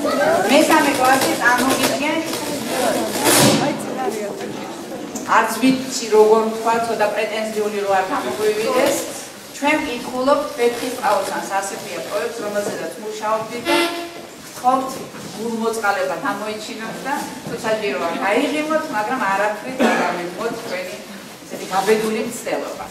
მესამე კლასში წარმოგიდგენ არც ვიცი როგორ თქვა ცოტა პრეტენზიული რო არ გამოგვივიდეს ჩვენ ვკითხულობთ პეტრეს პაულსანს ასეთია პროექტს რომელზედაც მუშაობდით და ხობთ გულმოწყალება გამოიჩინოთ და თუ საჭიროა გაიღიმოთ მაგრამ არაფრით არ გამიგოთ თქვენი ესეთი გაბედული მცდელობა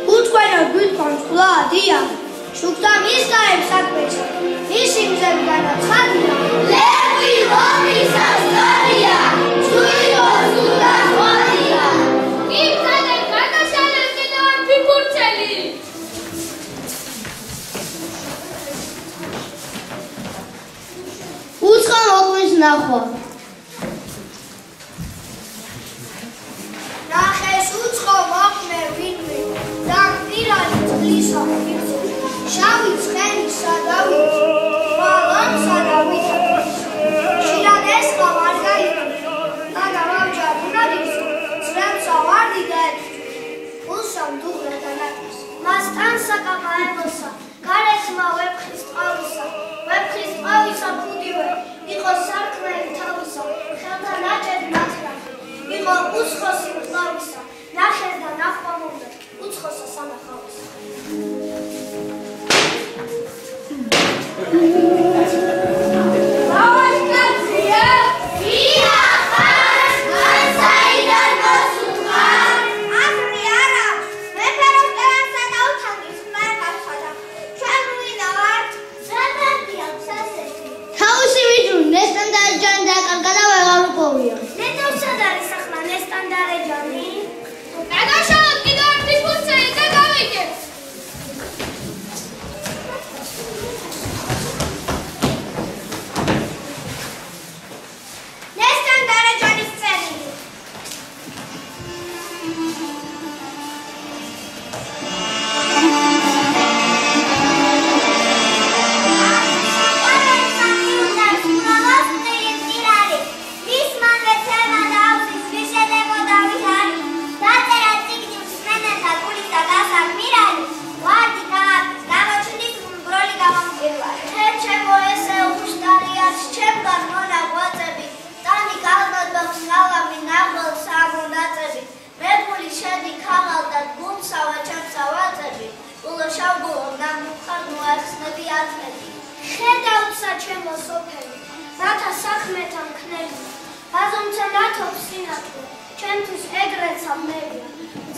Utqueno Gülkons Kula Dia, Shuktam Islaim Sakvesa, ნახვა. ნახეს უცხო მოყმე ვინმე და პირალი წყლისა შავი ცხენი სადავი ბალან სადავი შილად ესხა მარგარიტა და გამავჯარ უნადის ცრემსა ვარდი და უსამ დუღრა და ნაკის მას ტანსა კამაებოსა გარეთმა ვეფხის ტყავისა ფუდივე იყო სარკმელი თავისა ხელთა ნაჭერი ნათრახი იყო უცხოსი მკლავისა ნახეს და ნახვა მომდა უცხოსა სანახავისა მავაშკაცია ვია ხარ მან საიდან მოსულხარ აზრი არა მეფეროს ტერასა და უთანგის ხმარკაცსა ჩვენ ვინა ვართ ზედმეტია მსასეთი თავისი ვიჯული ნესტანდარეჯანი დაკარგა და ვეღარ უპოვია. ნეტოსად არის ახლა ნესტანდარეჯანი გადაშალოთ კიდევ ერთი ფურცელი და გავიგებ ნესტანდარეჯანის წერილი ხედავთ საჩემო სოფელი, რათა საქმეთა მქნელი, ბაზომცა ნათობს სინათლე, ჩემთვის ეგრეცა მერია,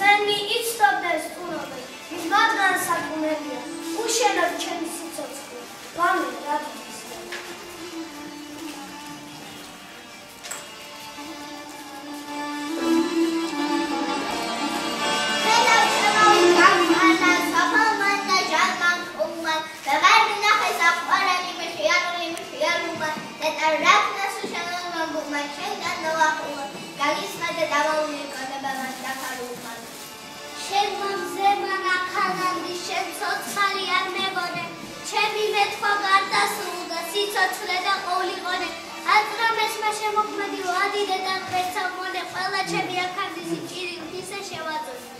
ძენი იცნობდეს ტურობე, ვის მათგან საკუნებია, უშენოდ ჩემი სიცოცხლე, ბამე რადიდის. სიცოცხლე და ყოვლიყონე აზრამეს მა შემოქმედი ვადიდე და ღერცა მონე ყველა ჩემი აქარდისი ჭირი ისე შევაწოდე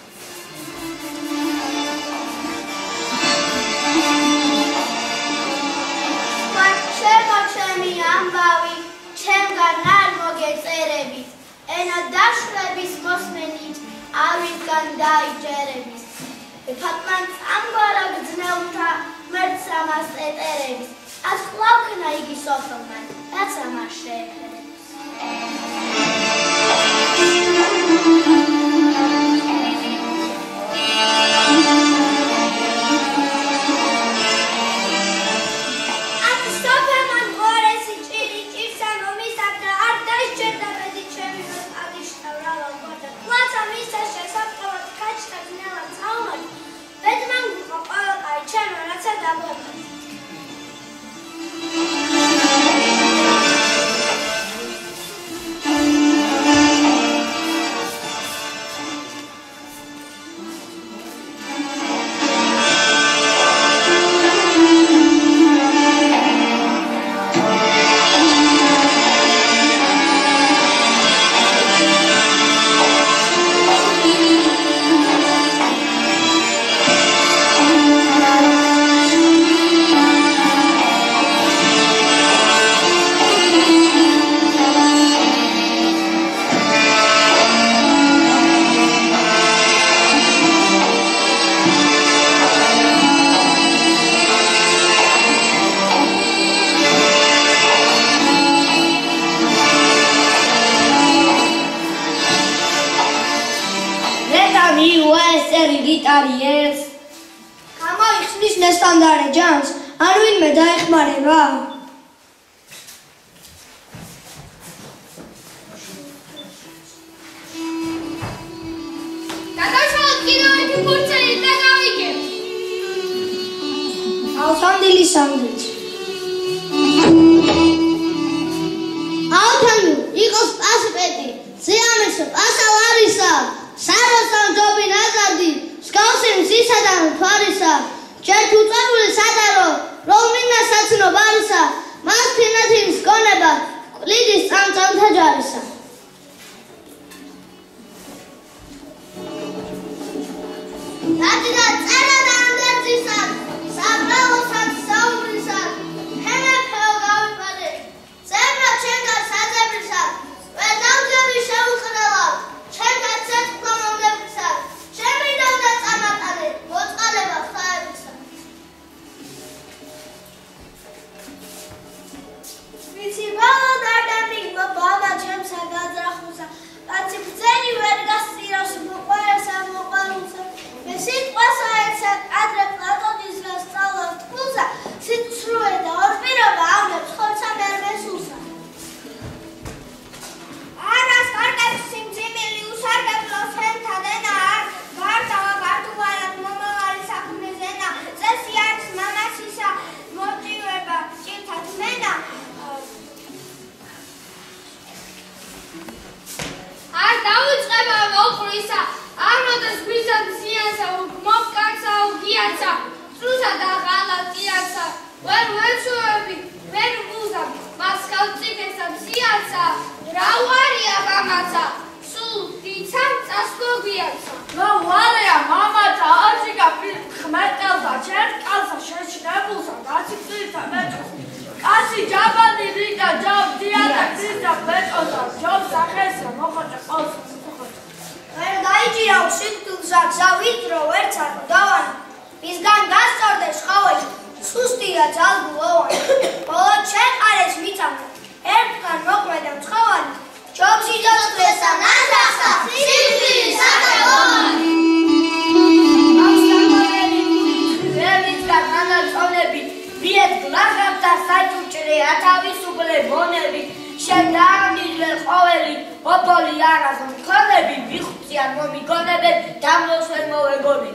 ჩემი ამბავი ჩემგან არ მოგეწერებით ენა დაშვების მოსმენით ავისგან დაიჯერების ფატმან ამგვარად ძნელთა მერცამას ეტერების आज ყვავქნა იგი სოფელთან, რაც ამას შეეფერებს. आज სოფელთან ღორესი ჭირი ჭირსან ომისად და არ დაისჯერდა ბედი ჩემი მოსყალიშთა ვრავალ გვარდა. ყვაცა მისა შესაფთავად ქაჩთა ძნელად წაუმალი, ბედმან გიყო ყველა კარი ჩემო რაცა დაგვეყო. გიტარიეს გამოიხსნის ნესტანდარეჯანს არ ვინმე დაეხმარება გადაშალოთ კიდევ ერთი ფურცელი და გავიგებ ავსანდილის სამდეც მამაისო, პასალ არისა, სამოსთან ჯობი ნაზარდი, მსგავსი მზისა და მთვარისა, ჯერ თუ წარული სადარო, რომ მინდა საცნო ბარისა, მას ფინათინის გონება, კვლიდის წამწამთა ჯარისა. Natida წერა და ანდერძისად, საბრალოსად საუბრისად, ჰემეფეო გავიფარე, წერა ჩემგან საძებრისად, ვედავდები შეუყრელად, ჩემგან ცეცხლა მომდებისად, შემიდავდა წამატანე, მოწყალება ხაებისად. ვიცი ბალად არ დამიგმა ბამა ჩემსა გაძრახულსა, კაცი ბრძენი ვერ გასწირავს მოყვარესა მოყვარულსა. სიტყვას აეცად ადრე პლატონის გასწავლა თქულსა, სიტყვსრუე და ორპირობა ავნებს ხორცა მერმესულსა. არას კარგებს სიმძიმილი უსარგებლოს ჰემთადენა არ ვარდავა გართუვალად მომავალი საქმის ენა წესი არის მამასისა მოტივება ჭირთად მენა არ დაუწყება მოყვრისა არ მოდეს გვიზად ზიანსა მოკანსა უგიანსა სრუსა და ღალა წიარსა ვერ ვეცუები ვერ ვუზავ მას გავწიფესა მზიანსა რა ვარია მამაცა სულ დიცამ წასვლობიარსა რა ვარია მამაცა აჭიკა ხმეტელსა ჩერკალსა შეშნებულსა გაციფრისა მეჭოს კაცი ჯაბანი რიდა ჯაბდია და გზა მეჭოსა ჯობ სახესა მოხოჭა ყოლსა ვერ გაიჭირავ სიკვდილსა გზა ვიწრო ვერცად დავანი მისგან გასწორდე შხაველი სუსტია ძალგულოვანი ბოლო ჩეყარეს მიწამდა ერთგან მოყვედა მცხოვარი ჯობს იდოწყლესა ნაზრახსა სიკვდილი სახელოვანი ავსტამონელი ვერნიცკა განაწონები ვიეთ გლახებდა საჭუჭრე ათავისუფლე ბონები შენდაანილე ყოველი ოპოლი არას მქონები ვიხუციან მომიგონებენ დამნოს ვერ მოვეგონები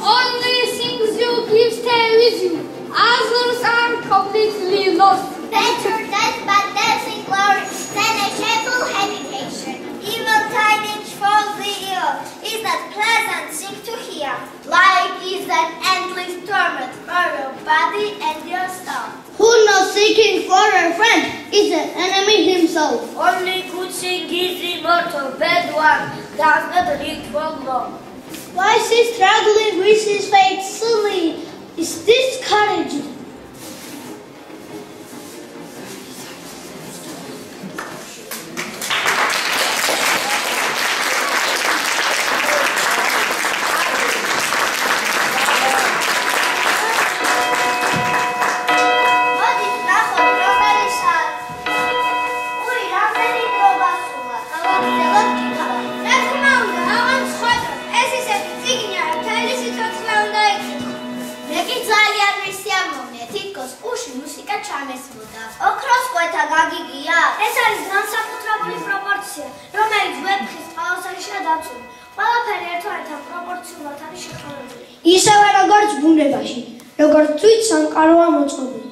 Only things you give stay with you. Others are completely lost. Better death but dancing glory than a shameful habitation. Evil tidings for the ill is that pleasant thing to hear. Life is an endless torment for your body and your soul. Who knows seeking for a friend is an enemy himself. Only good thing is immortal, bad one does not live for long. Why is he struggling with his fate silly? Is this courage? ოქროს კვეთა გაგიგია? ეს არის განსაკუთრებული პროპორცია, რომელიც ვეფხის წყალსაშია დაცული. ყველაფერი ერთმანეთთან პროპორციულად არის შეხამებული. ისევე როგორც ბუნებაში, როგორც თვით სამყაროა მოწყობილი.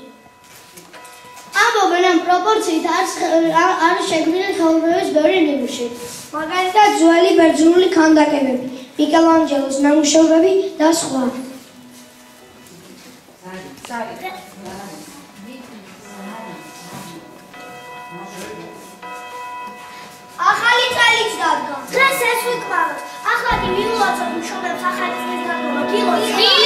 ამბობენ, ამ პროპორციით არის შექმნილი ხელოვნების ბევრი ნიმუში, მაგალითად ძველი ბერძნული ქანდაკებები, მიკელანჯელოს ნამუშევრები და სხვა. ახალი წელიც დადგა. დღეს ეს ვიკვაროთ. ახლა კი ვილოცოთ მშობლებს ახალი წლის დადგომა. გილოცავთ.